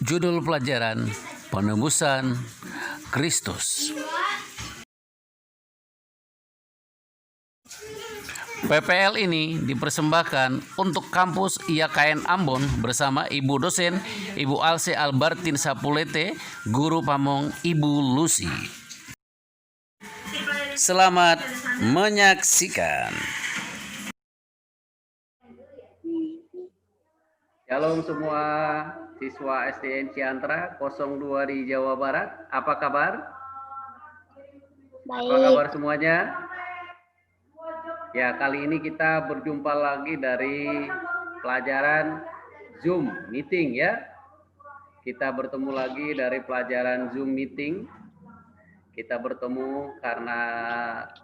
Judul pelajaran Penebusan Kristus. PPL ini dipersembahkan untuk kampus IAKN Ambon bersama Ibu dosen Ibu Alse Albertin Sapulete, Guru Pamong Ibu Lucy. Selamat menyaksikan. Shalom semua siswa SDN Ciantra 02 di Jawa Barat. Apa kabar? Baik. Apa kabar semuanya? Ya, kali ini kita berjumpa lagi dari pelajaran Zoom meeting ya. Kita bertemu lagi dari pelajaran Zoom meeting. Kita bertemu karena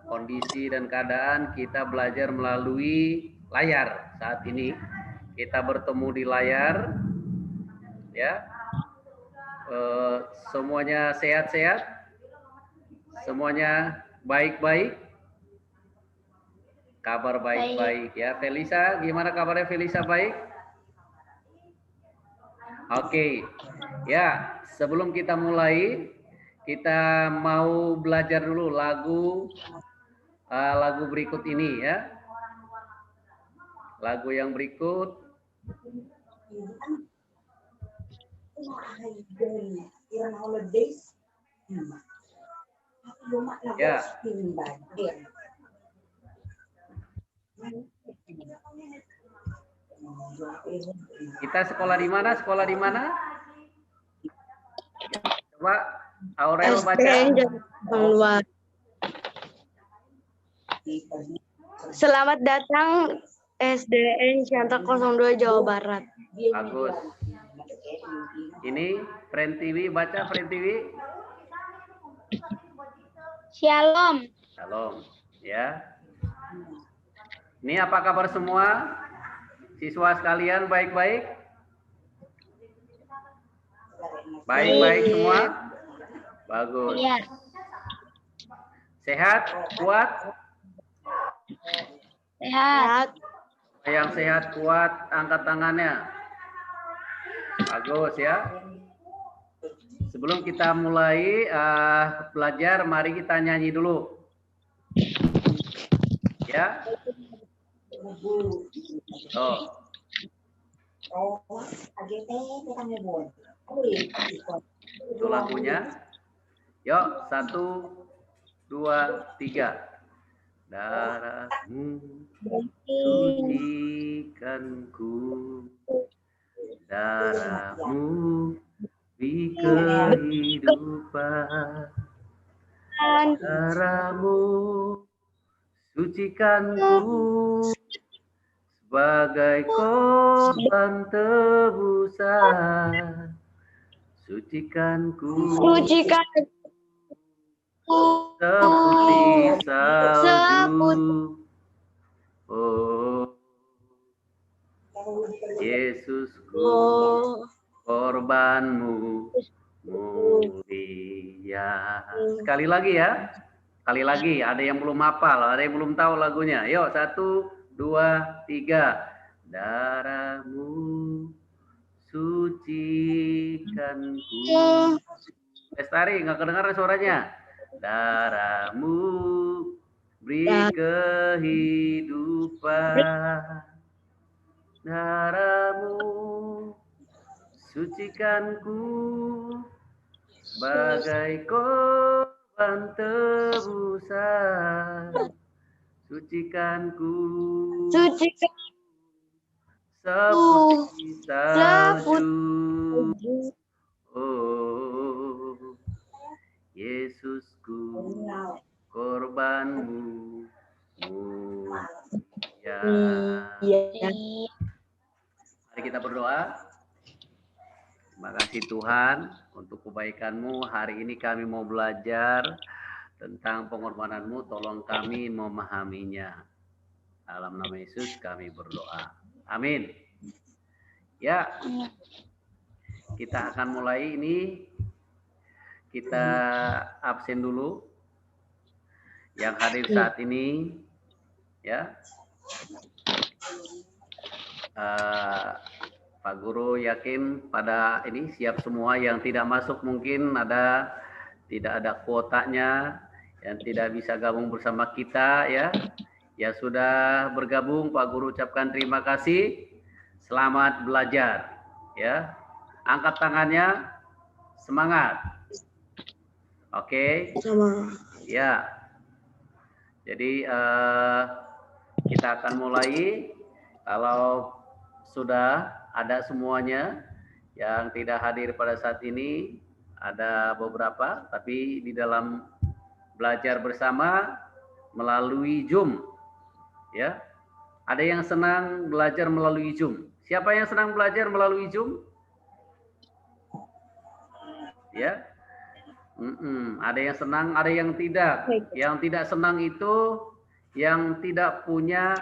kondisi dan keadaan kita belajar melalui layar saat ini. Kita bertemu di layar ya. Semuanya sehat-sehat? Semuanya baik-baik? Kabar baik-baik ya. Felisa, gimana kabarnya Felisa, baik? Oke. Ya, sebelum kita mulai, kita mau belajar dulu lagu berikut ini ya. Lagu yang berikut. Ya. Kita sekolah di mana? Sekolah di mana? Coba Aurel baca. Selamat datang SDN Ciantra 02 Jawa Barat. Bagus. Ini Friend TV, baca Friend TV. Shalom. Shalom ya. Ini apa kabar semua? Siswa sekalian baik-baik? Baik-baik semua? Bagus. Iya. Sehat? Kuat? Sehat. Yang sehat kuat angkat tangannya. Bagus ya. Sebelum kita mulai belajar, mari kita nyanyi dulu. Ya. Oh. Itu lagunya. Yuk, 1, 2, 3. Darahmu sucikanku, darahmu beri kehidupan, darahmu sucikanku sebagai korban tebusan, sucikanku seputih salju. Oh, Yesusku, korbanmu mulia. Sekali lagi ya. Sekali lagi, ada yang belum hafal, ada yang belum tahu lagunya. Yuk, 1, 2, 3. Darahmu sucikanku. Lestari, nggak kedengaran suaranya. Darahmu beri kehidupan, darahmu sucikanku sebagai korban tebusan, sucikanku seputih salju. Oh, Yesusku, korbanmu mulia. Mari kita berdoa. Terima kasih Tuhan untuk kebaikan-Mu. Hari ini kami mau belajar tentang pengorbanan-Mu. Tolong kami memahaminya. Dalam nama Yesus kami berdoa. Amin. Ya, kita akan mulai ini. Kita absen dulu. Yang hadir saat ini, ya, Pak Guru yakin pada ini siap semua. Yang tidak masuk mungkin tidak ada kuotanya, yang tidak bisa gabung bersama kita ya. Ya sudah bergabung, Pak Guru ucapkan terima kasih. Selamat belajar ya. Angkat tangannya, semangat. Oke. Ya. Jadi kita akan mulai. Kalau sudah ada semuanya, yang tidak hadir pada saat ini ada beberapa, tapi di dalam belajar bersama melalui Zoom, ya. Ada yang senang belajar melalui Zoom. Siapa yang senang belajar melalui Zoom? Ya. Ada yang senang, ada yang tidak. Yang tidak senang itu yang tidak punya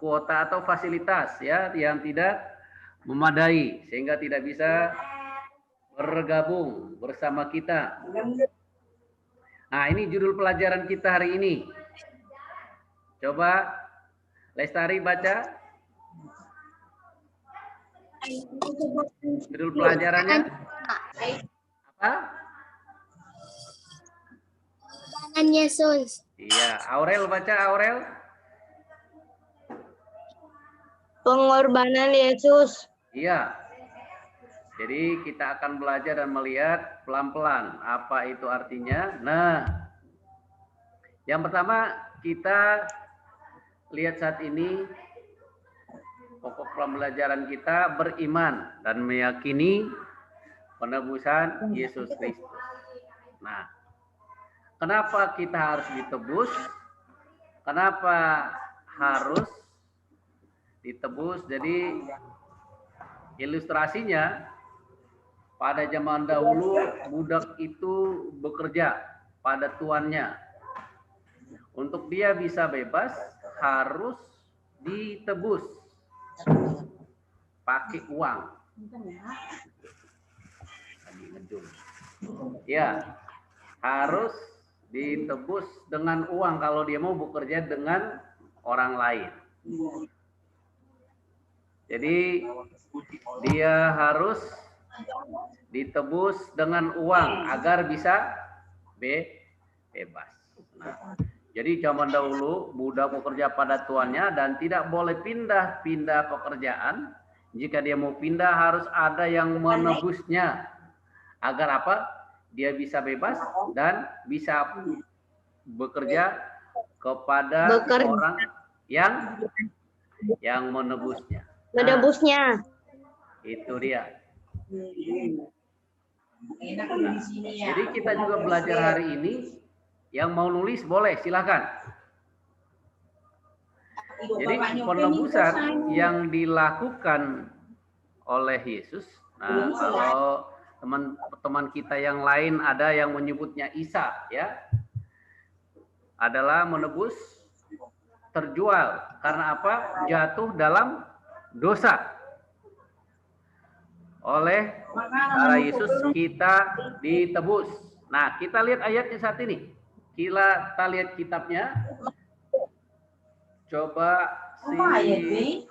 kuota atau fasilitas ya, yang tidak memadai sehingga tidak bisa bergabung bersama kita. Nah, ini judul pelajaran kita hari ini. Coba Lestari baca. Judul pelajarannya apa? Pengorbanan Yesus. Iya, Aurel baca, Aurel. Pengorbanan Yesus. Iya. Jadi kita akan belajar dan melihat pelan-pelan apa itu artinya. Nah, yang pertama kita lihat saat ini pokok pembelajaran kita beriman dan meyakini penebusan Yesus Kristus. Nah, kenapa kita harus ditebus? Kenapa harus ditebus? Jadi ilustrasinya pada zaman dahulu budak itu bekerja pada tuannya. Untuk dia bisa bebas harus ditebus pakai uang. Ya, harus ditebus dengan uang kalau dia mau bekerja dengan orang lain. Jadi dia harus ditebus dengan uang agar bisa bebas. Nah, jadi zaman dahulu budak bekerja pada tuannya dan tidak boleh pindah-pindah pekerjaan. Jika dia mau pindah harus ada yang menebusnya. Agar apa? Dia bisa bebas dan bisa bekerja kepada orang yang menebusnya. Menebusnya. Itu dia. Nah, jadi kita juga belajar hari ini. Yang mau nulis boleh, silakan. Jadi penebusan yang dilakukan oleh Yesus. Nah, kalau teman-teman kita yang lain ada yang menyebutnya Isa, ya, adalah menebus terjual. Karena apa? Jatuh dalam dosa. Oleh darah Yesus kita ditebus. Nah, kita lihat ayatnya saat ini. Kita lihat kitabnya. Coba si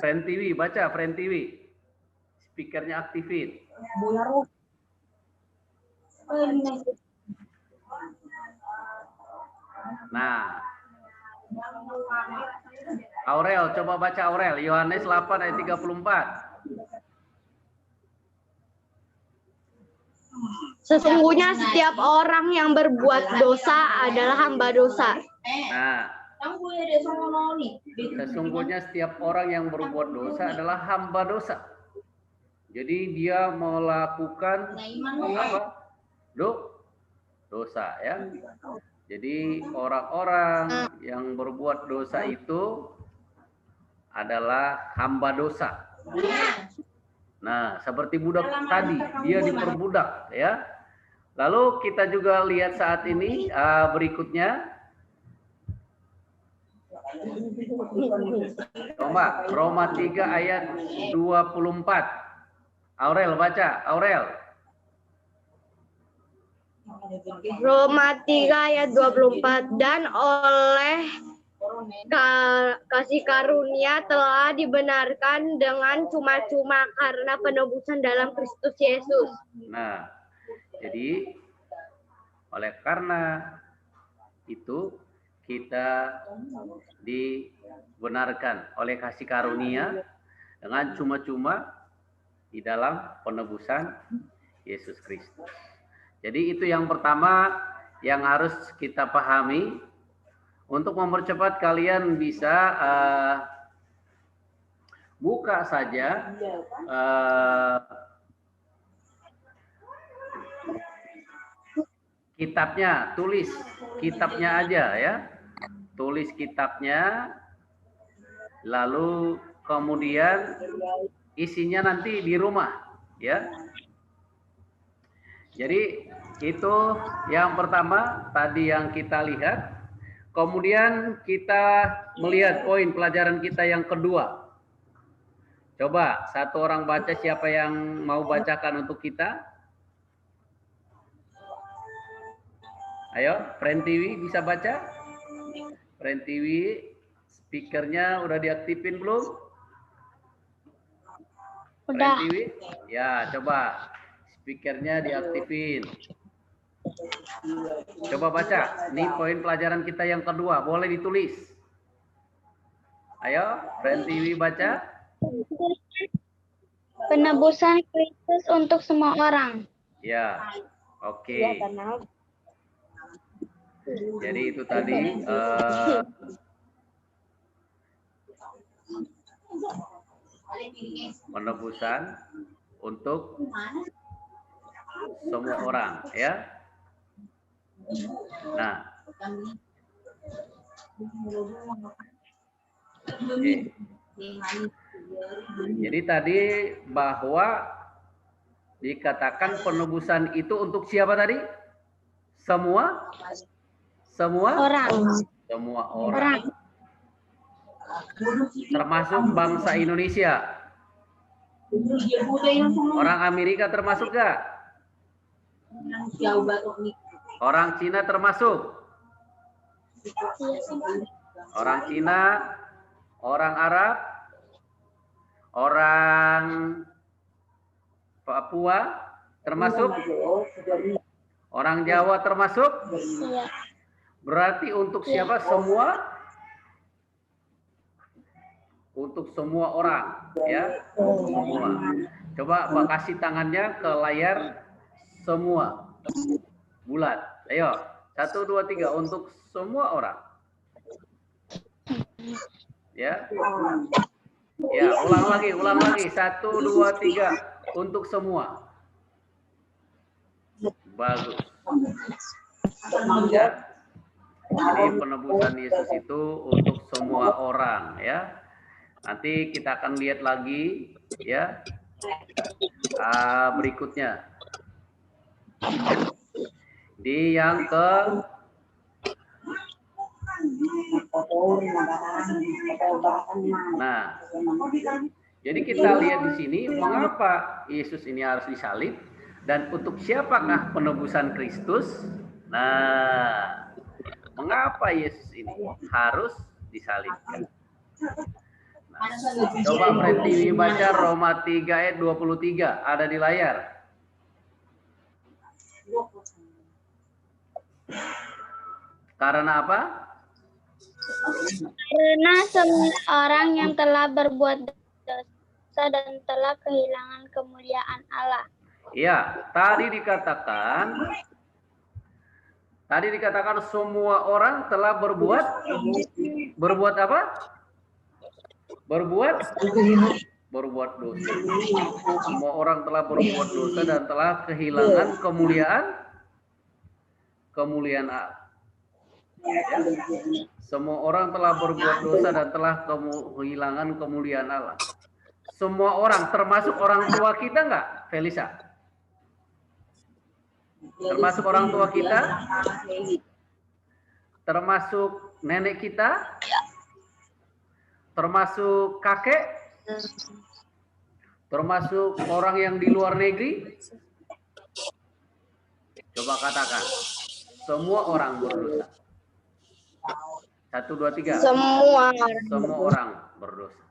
Friend TV, baca Friend TV. Speakernya aktifin. Nah, Aurel, coba baca Aurel. Yohanes 8 ayat 34. Sesungguhnya setiap orang yang berbuat dosa adalah hamba dosa. Nah, sesungguhnya setiap orang yang berbuat dosa adalah hamba dosa. Jadi dia melakukan apa? Dosa, ya. Jadi orang-orang yang berbuat dosa itu adalah hamba dosa. Nah, seperti budak tadi, dia diperbudak, ya. Lalu kita juga lihat saat ini berikutnya. Coba Roma 3 ayat 24. Aurel baca, Aurel. Roma 3 ayat 24. Dan oleh kasih karunia telah dibenarkan dengan cuma-cuma karena penebusan dalam Kristus Yesus. Nah, jadi oleh karena itu kita dibenarkan oleh kasih karunia dengan cuma-cuma di dalam penebusan Yesus Kristus. Jadi itu yang pertama yang harus kita pahami. Untuk mempercepat kalian bisa buka saja kitabnya, tulis kitabnya aja ya. Tulis kitabnya, lalu kemudian isinya nanti di rumah ya. Jadi itu yang pertama tadi yang kita lihat. Kemudian kita melihat poin pelajaran kita yang kedua. Coba satu orang baca, siapa yang mau bacakan untuk kita? Ayo, Friend TV bisa baca? Friend TV, speakernya udah diaktifin belum? Udah. Friend TV? Ya, coba speakernya diaktifin. Coba baca, ini poin pelajaran kita yang kedua, boleh ditulis. Ayo, Friend TV baca. Penebusan Kristus untuk semua orang. Ya, oke. Jadi itu tadi penebusan untuk semua orang, ya. Nah, okay. Jadi tadi bahwa dikatakan penebusan itu untuk siapa tadi? Semua Orang. Semua orang. Termasuk bangsa Indonesia. Orang Amerika termasuk gak? Orang Cina termasuk? Orang Cina, orang Arab, orang Papua termasuk? Orang Jawa termasuk? Berarti untuk siapa? Semua? Untuk semua orang, ya. Semua. Coba Pak kasih tangannya ke layar semua. Bulat. Ayo, 1, 2, 3 untuk semua orang. Ya. Ya, ulang lagi. 1, 2, 3 untuk semua. Bagus. Ya. Jadi penebusan Yesus itu untuk semua orang, ya. Nanti kita akan lihat lagi, ya. Berikutnya. Di yang ke Nah, jadi kita lihat di sini mengapa Yesus ini harus disalib dan untuk siapakah penebusan Kristus? Nah, mengapa Yesus ini harus disalibkan? Nah, coba Friend TV baca Roma 3 ayat 23, ada di layar. Karena apa? Karena semua orang yang telah berbuat dosa dan telah kehilangan kemuliaan Allah. Ya, tadi dikatakan semua orang telah berbuat apa? Berbuat dosa. Semua orang telah berbuat dosa dan telah kehilangan kemuliaan Allah. Ya. Semua orang telah berbuat dosa dan telah kehilangan kemuliaan Allah. Semua orang, termasuk orang tua kita nggak, Felisa? Termasuk orang tua kita? Termasuk nenek kita? Termasuk kakek? Termasuk orang yang di luar negeri? Coba katakan, semua orang berdosa. 1, 2, 3. Semua orang berdosa.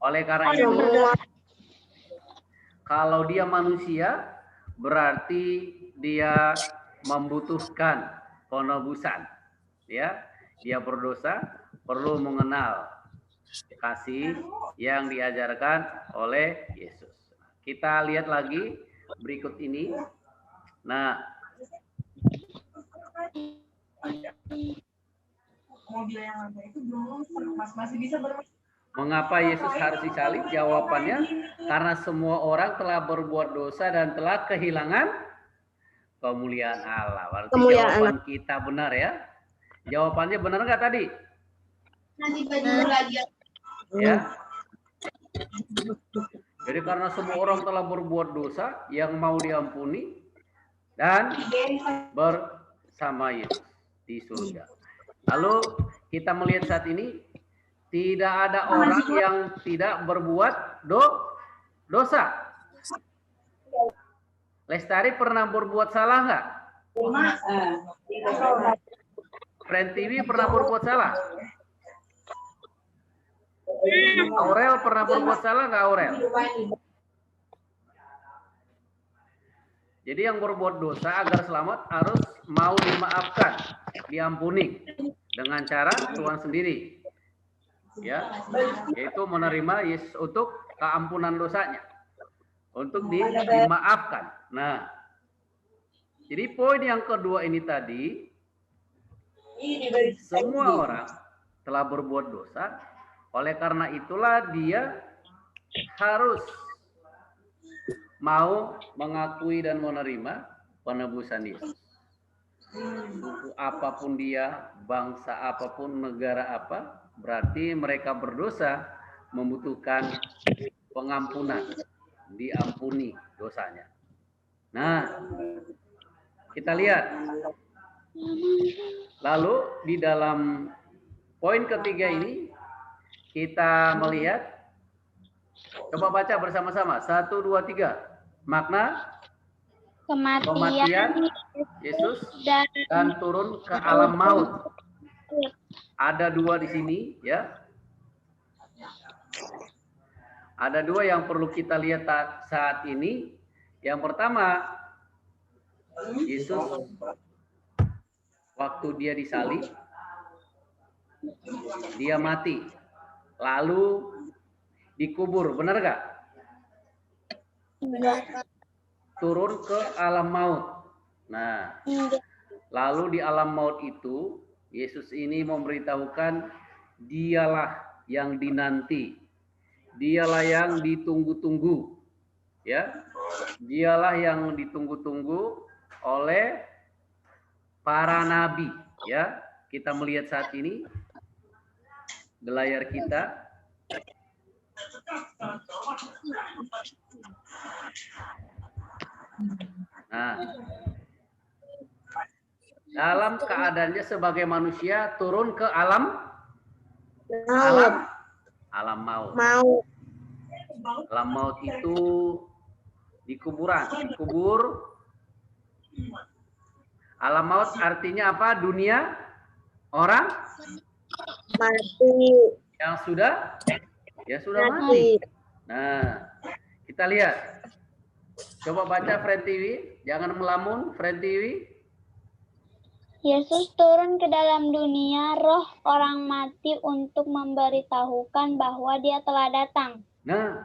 Oleh karena itu, kalau dia manusia, berarti dia membutuhkan penebusan. Ya, dia berdosa, perlu mengenal kasih yang diajarkan oleh Yesus. Kita lihat lagi berikut ini. Nah, mengapa Yesus harus disalib? Jawabannya, karena semua orang telah berbuat dosa dan telah kehilangan kemuliaan Allah. Berarti jawaban kita benar ya. Jawabannya benar nggak tadi? Ya. Jadi karena semua orang telah berbuat dosa yang mau diampuni dan bersama Yesus di surga. Lalu kita melihat saat ini tidak ada orang yang tidak berbuat dosa. Lestari pernah berbuat salah nggak? Friend TV pernah berbuat salah? Aurel pernah berbuat salah nggak Aurel? Jadi yang berbuat dosa agar selamat harus mau dimaafkan, diampuni dengan cara Tuhan sendiri. Ya, yaitu menerima Yesus untuk keampunan dosanya, untuk dimaafkan. Nah, jadi poin yang kedua ini tadi, semua orang telah berbuat dosa, oleh karena itulah dia harus mau mengakui dan menerima penebusan Yesus. Suku apapun dia, bangsa apapun, negara apa, berarti mereka berdosa membutuhkan pengampunan, diampuni dosanya. Nah, kita lihat. Lalu di dalam poin ketiga ini kita melihat, coba baca bersama-sama. 1, 2, 3. Makna kematian Yesus dan turun ke alam maut. Ada 2 di sini, ya. Ada 2 yang perlu kita lihat saat ini. Yang pertama, Yesus waktu dia disalib, dia mati, lalu dikubur, benar gak? Turun ke alam maut. Nah, lalu di alam maut itu, Yesus ini memberitahukan dialah yang dinanti, dialah yang ditunggu-tunggu, ya, dialah yang ditunggu-tunggu oleh para nabi, ya. Kita melihat saat ini di layar kita. Nah, dalam keadaannya sebagai manusia turun ke alam maut. Alam maut itu di kuburan, dikubur. Alam maut artinya apa? Dunia orang mati. Yang sudah mati. Nah, kita lihat. Coba baca Friend TV, jangan melamun Friend TV. Yesus turun ke dalam dunia roh orang mati untuk memberitahukan bahwa dia telah datang. Nah,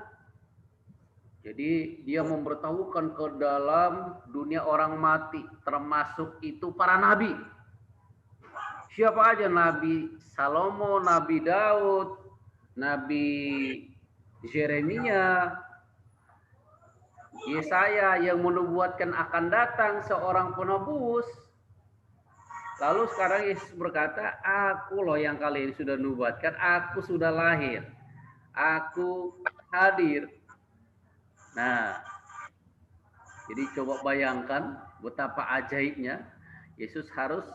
jadi dia memberitahukan ke dalam dunia orang mati, termasuk itu para nabi. Siapa aja? Nabi Salomo, Nabi Daud, Nabi Yeremia, Yesaya yang menubuatkan akan datang seorang penebus. Lalu sekarang Yesus berkata, aku loh yang kalian sudah nubuatkan, aku sudah lahir, aku hadir. Nah, jadi coba bayangkan betapa ajaibnya Yesus harus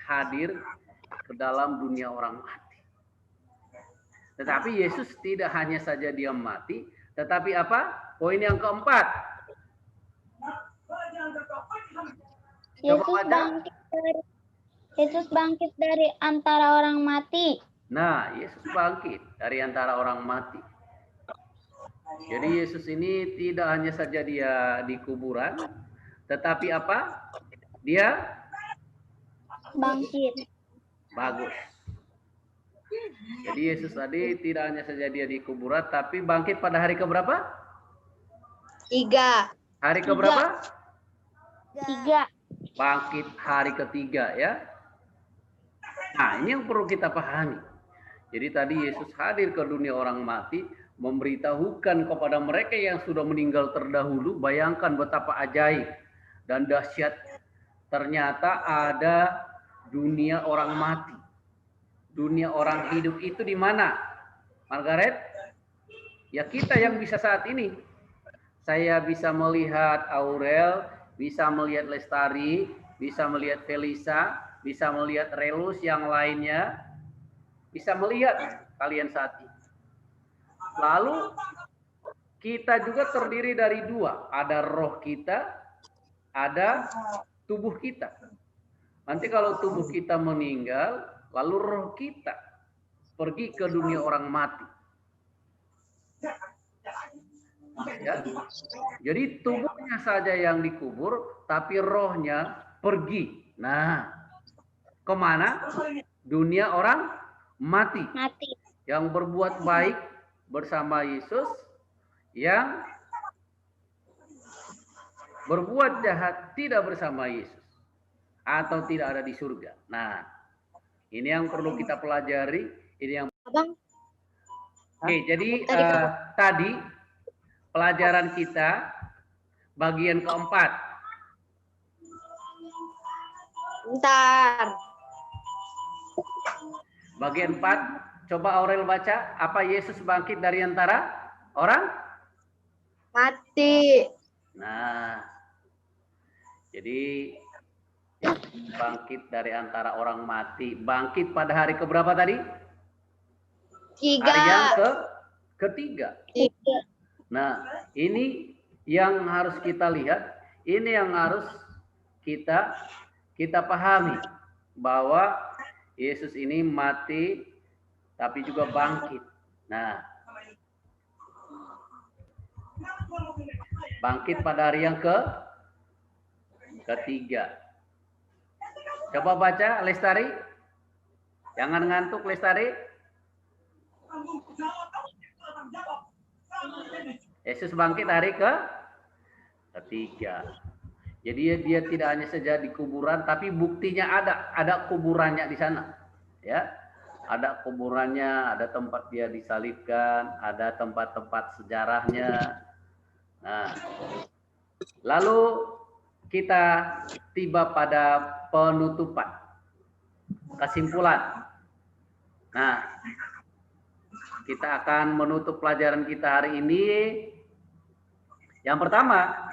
hadir ke dalam dunia orang mati. Tetapi Yesus tidak hanya saja dia mati, tetapi apa? Poin yang keempat. Yesus bangkit dari Yesus bangkit dari antara orang mati. Nah, Yesus bangkit dari antara orang mati. Jadi Yesus ini tidak hanya saja dia di kuburan, tetapi apa? Dia Bangkit. bagus. Jadi Yesus tadi tidak hanya saja dia di kuburan, tapi bangkit pada hari keberapa? 3. Hari keberapa? 3. Bangkit hari ketiga ya. Nah, ini yang perlu kita pahami. Jadi tadi Yesus hadir ke dunia orang mati, memberitahukan kepada mereka yang sudah meninggal terdahulu, bayangkan betapa ajaib dan dahsyat. Ternyata ada dunia orang mati. Dunia orang hidup itu di mana? Margaret? Ya kita yang bisa saat ini. Saya bisa melihat Aurel, bisa melihat Lestari, bisa melihat Felisa, bisa melihat Relus yang lainnya, bisa melihat kalian saat ini. Lalu kita juga terdiri dari dua, ada roh kita, ada tubuh kita. Nanti kalau tubuh kita meninggal, lalu roh kita pergi ke dunia orang mati. Ya. Jadi tubuhnya saja yang dikubur, tapi rohnya pergi. Nah, kemana? Dunia orang mati. Yang berbuat baik bersama Yesus, yang berbuat jahat tidak bersama Yesus atau tidak ada di surga. Nah, ini yang perlu kita pelajari. Ini yang. Oke, jadi tadi pelajaran kita bagian keempat. Bentar. Bagian 4, coba Aurel baca, apa Yesus bangkit dari antara orang mati. Nah, jadi bangkit dari antara orang mati. Bangkit pada hari keberapa tadi? 3. Hari yang ketiga. 3. Nah, ini yang harus kita lihat, ini yang harus kita pahami, bahwa Yesus ini mati tapi juga bangkit. Nah, bangkit pada hari yang ketiga. Coba baca Lestari. Jangan ngantuk Lestari. Yesus bangkit hari ketiga. Jadi dia tidak hanya saja di kuburan, tapi buktinya ada kuburannya di sana. Ya. Ada kuburannya, ada tempat dia disalibkan, ada tempat-tempat sejarahnya. Nah, lalu kita tiba pada penutupan, kesimpulan. Nah, kita akan menutup pelajaran kita hari ini. Yang pertama,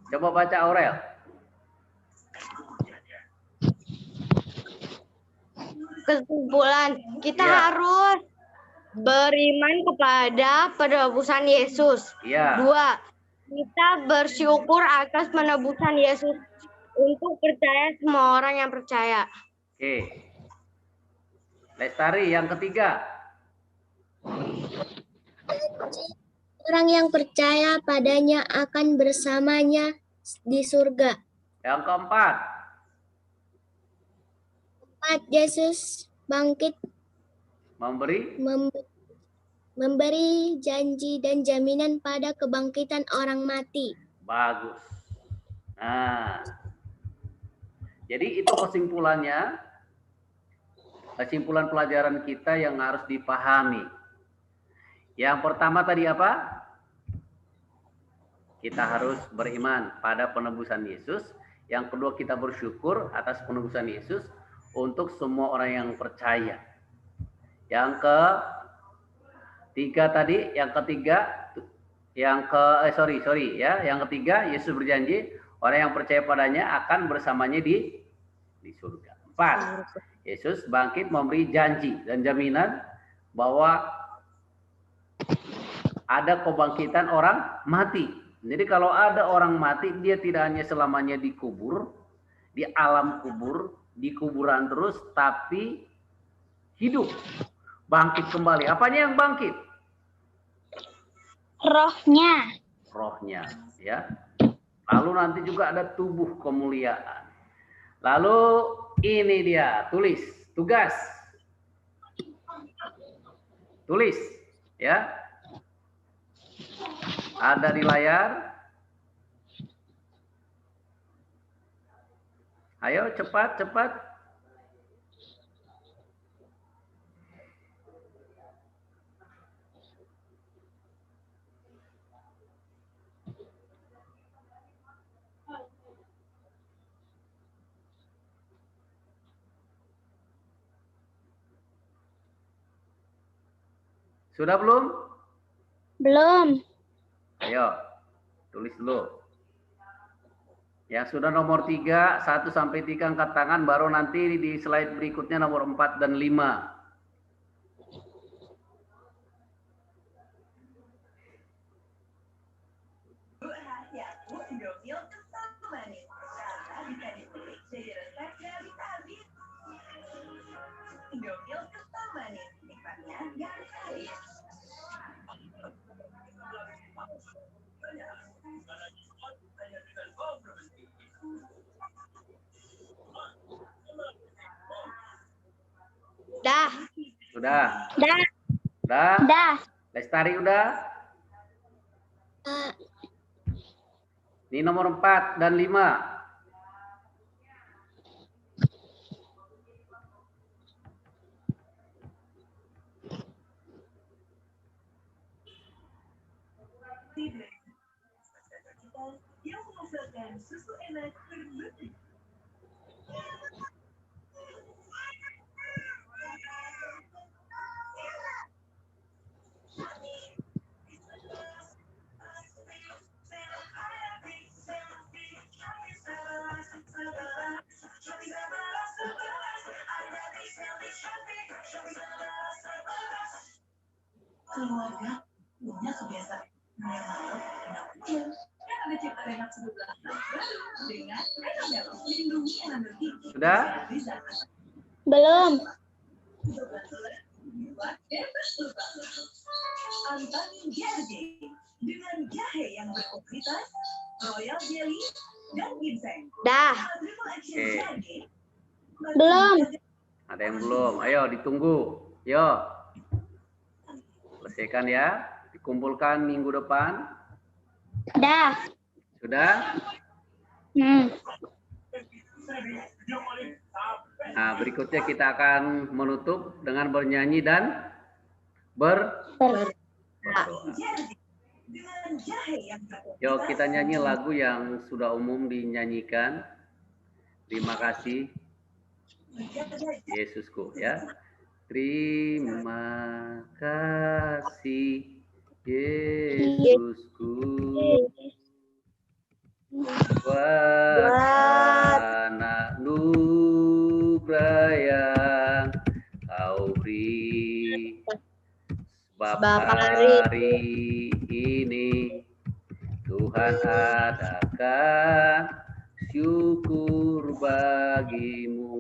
coba baca Aurel. Kesimpulan, kita harus beriman kepada penebusan Yesus. 2. Kita bersyukur atas penebusan Yesus untuk percaya semua orang yang percaya. Oke. Lestari, yang ketiga. Orang yang percaya padanya akan bersamanya di surga. Yang keempat. Yesus bangkit memberi janji dan jaminan pada kebangkitan orang mati. Bagus. Nah, jadi itu kesimpulannya, kesimpulan pelajaran kita yang harus dipahami. Yang pertama tadi apa? Kita harus beriman pada penebusan Yesus. Yang kedua, kita bersyukur atas penebusan Yesus untuk semua orang yang percaya. Yang ketiga tadi, yang ketiga, Yesus berjanji orang yang percaya padanya akan bersamanya di surga. 4, Yesus bangkit memberi janji dan jaminan bahwa ada kebangkitan orang mati. Jadi kalau ada orang mati, dia tidak hanya selamanya dikubur, di alam kubur, di kuburan terus, tapi hidup, bangkit kembali. Apanya yang bangkit? Rohnya. Rohnya, ya. Lalu nanti juga ada tubuh kemuliaan. Lalu ini dia, tulis, tugas. Tulis, ya. Ada di layar. Ayo cepat, cepat. Sudah belum? Belum. Ayo, tulis dulu. Yang sudah nomor 3, 1 sampai 3 angkat tangan, baru nanti di slide berikutnya nomor 4 dan 5. Dah. Sudah? Dah. Udah? Dah. Lestari udah? Ini nomor 4 dan 5. Yang menghasilkan susu enak berlebih. Keluarga punya kebiasaan yang malam kan ada cipta enak sebelah dengan enak lindungi enak. Sudah? Belum. Antangin jahe dengan jahe yang berkualitas, royal jelly dan ginseng. Dah. Oke. Belum. Ada yang belum? Ayo ditunggu. Yo. Selesaikan ya. Dikumpulkan minggu depan. Dah. Sudah? Nah, berikutnya kita akan menutup dengan bernyanyi dan berdoa. Yuk kita nyanyi lagu yang sudah umum dinyanyikan. Terima kasih Yesusku, ya. Terima kasih Yesusku buat anugerah yang Kau beri, sebab hari ini Tuhan adakan syukur bagimu.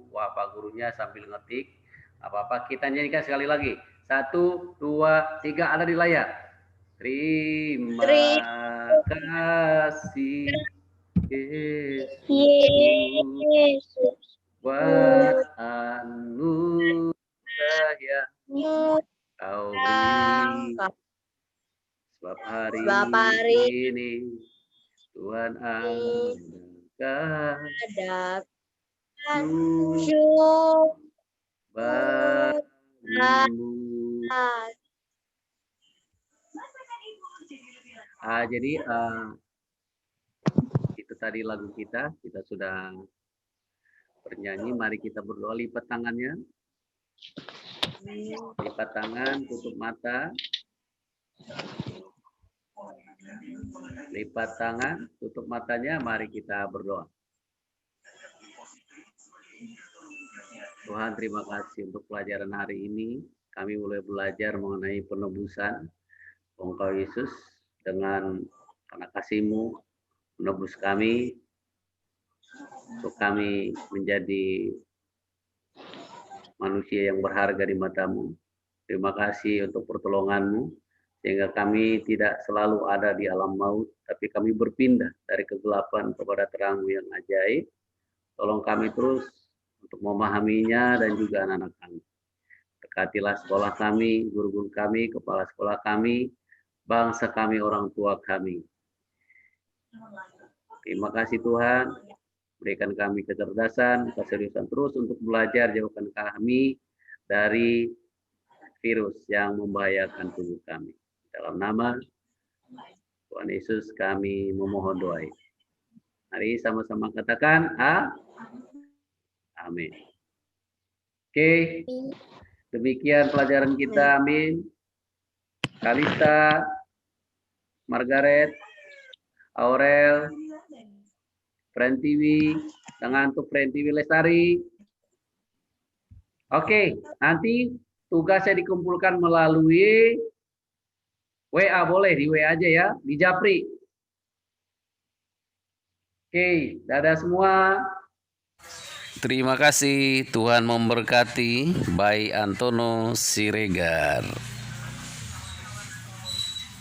Wah, Pak gurunya sambil ngetik. Apa-apa, kita nyanyikan sekali lagi. 1, 2, 3, ada di layar. Terima kasih Yesus buat anugerah yang Kau beri, sebab hari ini Tuhan adakan syukur bagimu. Jadi itu tadi lagu kita sudah bernyanyi. Mari kita berdoa. Lipat tangannya, lipat tangan, tutup mata, lipat tangan, tutup matanya. Mari kita berdoa. Tuhan, terima kasih untuk pelajaran hari ini. Kami mulai belajar mengenai penebusan. Engkau Yesus dengan karena kasih-Mu menebus kami untuk kami menjadi manusia yang berharga di matamu. Terima kasih untuk pertolonganmu, sehingga kami tidak selalu ada di alam maut, tapi kami berpindah dari kegelapan kepada terang yang ajaib. Tolong kami terus untuk memahaminya dan juga anak-anak kami. Berkatilah sekolah kami, guru-guru kami, kepala sekolah kami, bangsa kami, orang tua kami. Terima kasih Tuhan, berikan kami kecerdasan, keseriusan terus untuk belajar, jauhkan kami dari virus yang membahayakan tubuh kami. Dalam nama Tuhan Yesus kami memohon doa. Mari sama-sama katakan amin. Oke, demikian pelajaran kita. Amin. Kalista, Margaret, Aurel, Prentiwi, dengan untuk Prentiwi Lestari. Oke, nanti tugasnya dikumpulkan melalui WA, boleh di WA aja ya, di Japri. Oke, dadah semua. Terima kasih, Tuhan memberkati. Bayi Antono Siregar.